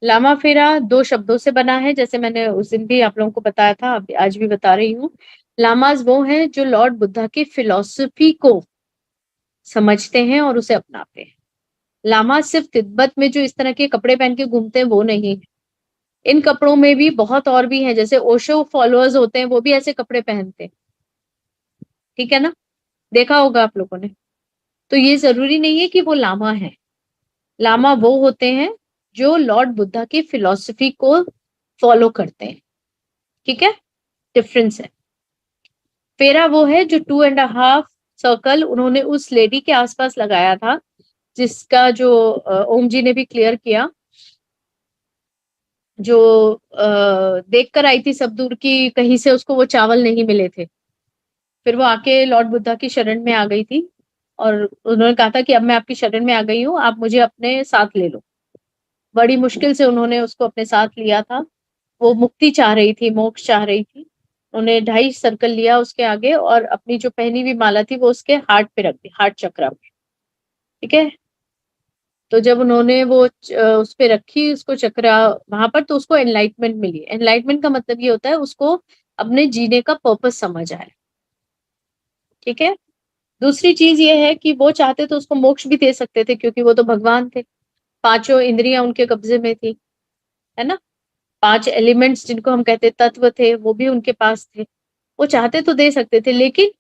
लामा फेरा 2 शब्दों से बना है, जैसे मैंने उस दिन भी आप लोगों को बताया था, अब आज भी बता रही हूँ। लामाज़ वो हैं जो लॉर्ड बुद्धा की फिलॉसफी को समझते हैं और उसे अपनाते हैं। लामा सिर्फ तिब्बत में जो इस तरह के कपड़े पहन के घूमते हैं वो नहीं है। इन कपड़ों में भी बहुत और भी हैं, जैसे ओशो फॉलोअर्स होते हैं, वो भी ऐसे कपड़े पहनते हैं। ठीक है ना? देखा होगा आप लोगों ने। तो ये ज़रूरी नहीं है कि वो लामा हैं। लामा वो होते हैं जो लॉर्ड बुद्धा की फिलॉसफी को फॉलो करते हैं। ठीक है? डिफरेंस है। फेरा वो है जो 2 एंड अ हाफ सर्कल उन्होंने उस लेडी के आसपास लगाया था, जिसका जो ओम जी ने भी क्लियर किया, जो देखकर आई थी सब दूर की, कहीं से उसको वो चावल नहीं मिले थे। फिर वो आके लॉर्ड बुद्धा की शरण में आ गई थी और उन्होंने कहा था कि अब मैं आपकी शरण में आ गई हूँ, आप मुझे अपने साथ ले लो। बड़ी मुश्किल से उन्होंने उसको अपने साथ लिया था। वो मुक्ति चाह रही थी, मोक्ष चाह रही थी। उन्हें 2.5 सर्कल लिया उसके आगे और अपनी जो पहनी हुई माला थी वो उसके हार्ट पे रख दी, हार्ट चक्रा पे। ठीक है? तो जब उन्होंने वो उस पे रखी उसको चक्रा वहां पर, तो उसको एनलाइटमेंट मिली। एनलाइटमेंट का मतलब ये होता है उसको अपने जीने का पर्पस समझ आया। ठीक है? दूसरी चीज ये है कि वो चाहते तो उसको मोक्ष भी दे सकते थे, क्योंकि वो तो भगवान थे। पांचों इंद्रियां उनके कब्जे में थी, है ना? 5 एलिमेंट्स जिनको हम कहते तत्व थे, वो भी उनके पास थे। वो चाहते तो दे सकते थे, लेकिन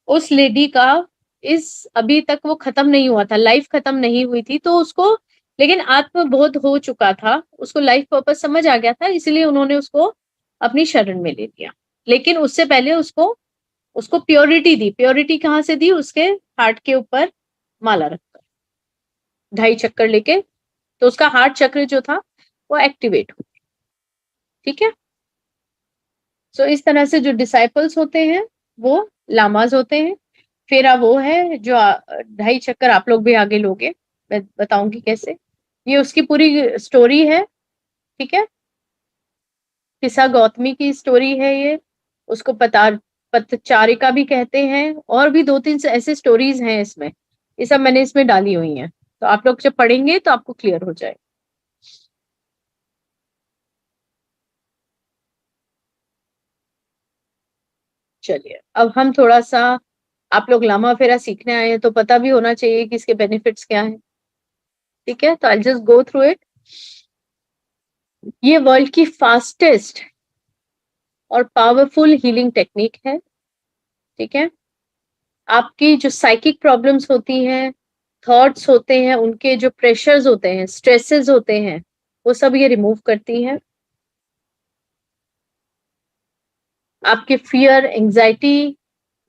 उस लेडी का इस अभी तक वो खत्म नहीं हुआ था, लाइफ खत्म नहीं हुई थी, तो उसको लेकिन आत्मबोध हो चुका था, उसको लाइफ पर्पस समझ आ गया था, इसलिए उन्होंने उसको अपनी शरण में ले लिया। लेकिन उससे पहले उसको उसको प्योरिटी दी। प्योरिटी कहाँ से दी? उसके हार्ट के ऊपर माला रखकर, 2.5 चक्कर लेके, तो उसका हार्ट चक्र जो था वो एक्टिवेट हो। ठीक है? सो इस तरह से जो डिसाइपल्स होते हैं वो लामाज होते हैं। फेरा वो है जो 2.5 चक्कर आप लोग भी आगे लोगे, मैं बताऊंगी कैसे। ये उसकी पूरी स्टोरी है। ठीक है? किस्सा गौतमी की स्टोरी है ये। उसको पतचारिका भी कहते हैं, और भी 2-3 ऐसे स्टोरीज हैं इसमें। ये सब मैंने इसमें डाली हुई हैं, तो आप लोग जब पढ़ेंगे तो आपको क्लियर हो जाए। चलिए, अब हम थोड़ा सा, आप लोग लामा फेरा सीखने आए हैं तो पता भी होना चाहिए कि इसके बेनिफिट्स क्या हैं। ठीक है? तो I just go through it. ये वर्ल्ड की फास्टेस्ट और पावरफुल हीलिंग टेक्निक है। ठीक है? आपकी जो साइकिक प्रॉब्लम्स होती हैं, थॉट्स होते हैं, उनके जो प्रेशर्स होते हैं, स्ट्रेसेस होते हैं, वो सब ये रिमूव करती है। आपके फियर, एंजाइटी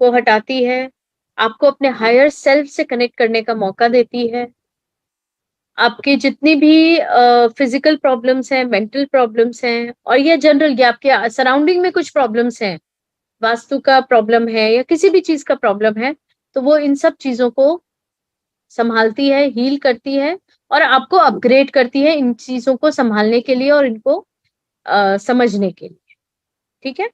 को हटाती है। आपको अपने हायर सेल्फ से कनेक्ट करने का मौका देती है। आपके जितनी भी फिजिकल प्रॉब्लम्स हैं, मेंटल प्रॉब्लम्स हैं, और ये जनरल ये आपके सराउंडिंग में कुछ प्रॉब्लम्स हैं, वास्तु का प्रॉब्लम है या किसी भी चीज का प्रॉब्लम है, तो वो इन सब चीजों को संभालती है, हील करती है, और आपको अपग्रेड करती है इन चीजों को संभालने के लिए और इनको समझने के लिए। ठीक है?